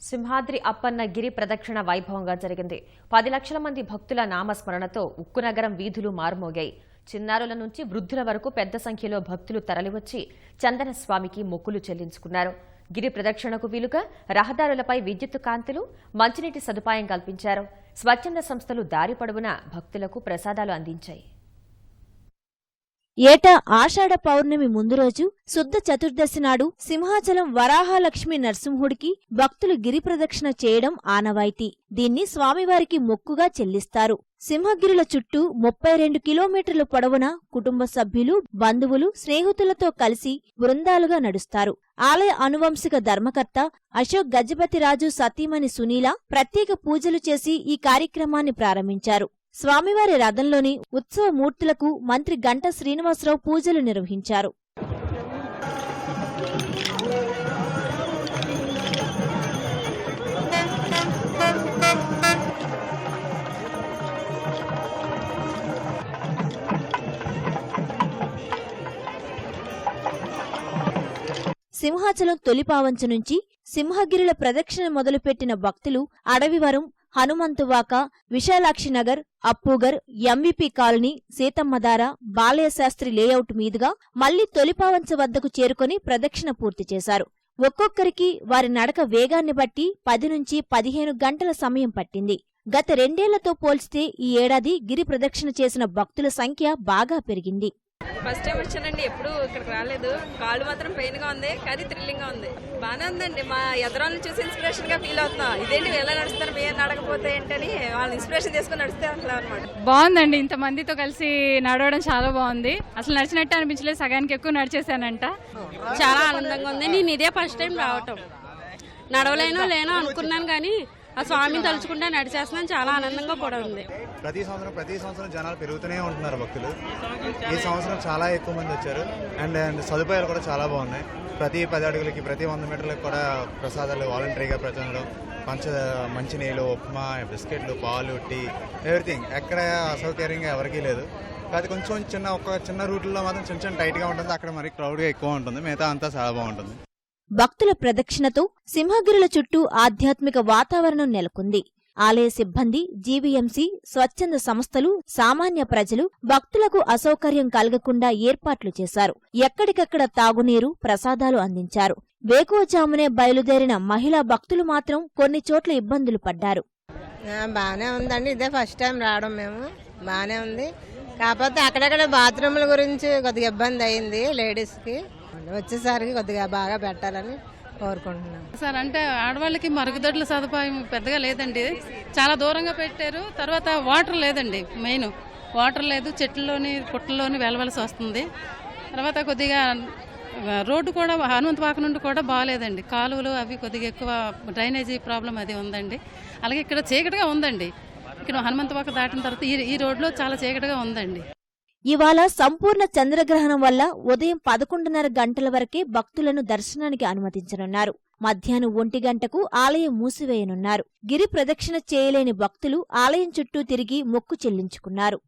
సింహాద్రి అప్పన్న గిరి ప్రదక్షిణ వైభవంగా జరిగింది. 10 లక్షల మంది భక్తుల నామస్మరణతో ఉక్కునగరం వీధులు మారుమోగాయి. చిన్నారుల నుంచి వృద్ధుల వరకు పెద్ద సంఖ్యలో భక్తులు తరలివచ్చి చందన స్వామికి మొక్కులు చెల్లించుకున్నారు. గిరి ప్రదక్షిణకు వీలుగా రహదారులపై విద్యుత్ కాంతులు, మంచినీటి సదుపాయం కల్పించారు. స్వచ్ఛంద సంస్థలు దారి పొడవునా భక్తులకు ప్రసాదాలు అందించాయి. ఏటా ఆషాఢ పౌర్ణమి ముందు రోజు శుద్ధ చతుర్దశి నాడు సింహాచలం వరాహలక్ష్మి నరసింహుడికి భక్తులు గిరి ప్రదక్షిణ చేయడం ఆనవాయితీ. దీన్ని స్వామివారికి మొక్కుగా చెల్లిస్తారు. సింహగిరుల చుట్టూ 32 కిలోమీటర్ల పొడవున కుటుంబ సభ్యులు, బంధువులు, స్నేహితులతో కలిసి బృందాలుగా నడుస్తారు. ఆలయ అనువంశిక ధర్మకర్త అశోక్ గజపతిరాజు సతీమణి సునీల ప్రత్యేక పూజలు చేసి ఈ కార్యక్రమాన్ని ప్రారంభించారు. స్వామివారి రథంలోని ఉత్సవ మూర్తులకు మంత్రి గంటా శ్రీనివాసరావు పూజలు నిర్వహించారు. సింహాచలం తొలిపావంచ నుంచి సింహగిరుల ప్రదక్షిణ మొదలుపెట్టిన భక్తులు Adavivaram, Hanumanthuvaka, Visalakshinagar, Appughar, MVP colony, Seethammadhara, Balayyasastri layout మీదుగా మళ్లీ తొలిపావంచ వద్దకు చేరుకుని ప్రదక్షిణ పూర్తి చేశారు. ఒక్కొక్కరికి వారి నడక వేగాన్ని బట్టి 10 నుంచి 15 గంటల సమయం పట్టింది. గత 2 ఏళ్లతో పోల్చితే ఈ ఏడాది గిరి ప్రదక్షిణ చేసిన భక్తుల సంఖ్య బాగా పెరిగింది. ఫస్ట్ టైం వచ్చానండి, ఎప్పుడు ఇక్కడికి రాలేదు. కాళ్ళు మాత్రం పెయిన్ గా ఉంది, కానీ థ్రిల్లింగ్ గా ఉంది. బాగానే ఉందండి. మా ఎదురాలను చూసి ఇన్స్పిరేషన్ గా ఫీల్ అవుతున్నాం. ఇదేంటి ఎలా నడుస్తారు, మేము నడకపోతే ఏంటని వాళ్ళని ఇన్స్పిరేషన్ తీసుకుని నడిస్తే అసలు అనమాట. బాగుందండి, ఇంత మందితో కలిసి నడవడం చాలా బాగుంది. అసలు నడిచినట్టు అనిపించలేదు, సగానికి ఎక్కువ నడిచేసానంట. చాలా ఆనందంగా ఉంది. నేను ఇదే ఫస్ట్ టైం రావటం. నడవలేనో లేనో అనుకున్నాను, కానీ ఆ స్వామిని తలుచుకుంటే నడిచేస్తున్నాను. చాలా ఆనందంగా కూడా ఉంది. ప్రతి సంవత్సరం జనాలు పెరుగుతూనే ఉంటున్నారు భక్తులు. ఈ సంవత్సరం చాలా ఎక్కువ మంది వచ్చారు. అండ్ సదుపాయాలు కూడా చాలా బాగున్నాయి. ప్రతి 10 అడుగులకి, ప్రతి 100 మీటర్లకు కూడా ప్రసాదాలు వాలంటరీగా ప్రజలు మంచినీళ్ళు, ఉప్మా, బిస్కెట్లు, పాలు, టీ, ఎవ్రీథింగ్. ఎక్కడ అసౌకర్యంగా ఎవరికీ లేదు. అది కొంచెం ఒక చిన్న రూట్లో మాత్రం కొంచెం టైట్గా ఉంటుంది. అక్కడ మరి క్రౌడ్గా ఎక్కువ ఉంటుంది. మిగతా అంతా చాలా బాగుంటుంది. భక్తుల ప్రదక్షిణతో సింహగిరుల చుట్టూ ఆధ్యాత్మిక వాతావరణం నెలకొంది. ఆలయ సిబ్బంది, జీవీఎంసీ, స్వచ్ఛంద సంస్థలు, సామాన్య ప్రజలు భక్తులకు అసౌకర్యం కలగకుండా ఏర్పాట్లు చేశారు. ఎక్కడికక్కడ తాగునీరు, ప్రసాదాలు అందించారు. వేకువజామునే బయలుదేరిన మహిళా భక్తులు మాత్రం కొన్ని చోట్ల ఇబ్బందులు పడ్డారు. బాగానే ఉందండి, ఇదే ఫస్ట్ టైం రావడం. మేము బాగానే ఉంది. కాకపోతే అక్కడక్కడ బాత్రూమ్ల గురించి కొద్దిగా ఇబ్బంది అయింది లేడీస్కి. వచ్చేసరికి కొద్దిగా బాగా పెట్టాలని కోరుకుంటున్నాం సార్. అంటే ఆడవాళ్ళకి మరుగుదొడ్ల సదుపాయం పెద్దగా లేదండి, చాలా దూరంగా పెట్టారు. తర్వాత వాటర్ లేదండి, మెయిన్ వాటర్ లేదు. చెట్లలోని పుట్టల్లోని వెళ్ళవలసి వస్తుంది. తర్వాత కొద్దిగా రోడ్డు కూడా హనుమంతవాక నుండి కూడా బాగాలేదండి. కాలువలు అవి కొద్దిగా ఎక్కువ డ్రైనేజీ ప్రాబ్లం అది ఉందండి. అలాగే ఇక్కడ చీకటిగా ఉందండి. ఇక్కడ హనుమంతవాక దాటిన తర్వాత ఈ రోడ్లో చాలా చీకటిగా ఉందండి. ఇవాళ సంపూర్ణ చంద్రగ్రహణం వల్ల ఉదయం 11:30 గంటల వరకే భక్తులను దర్శనానికి అనుమతించనున్నారు. మధ్యాహ్నం 1 గంటకు ఆలయం మూసివేయనున్నారు. గిరి ప్రదక్షిణ చేయలేని భక్తులు ఆలయం చుట్టూ తిరిగి మొక్కు చెల్లించుకున్నారు.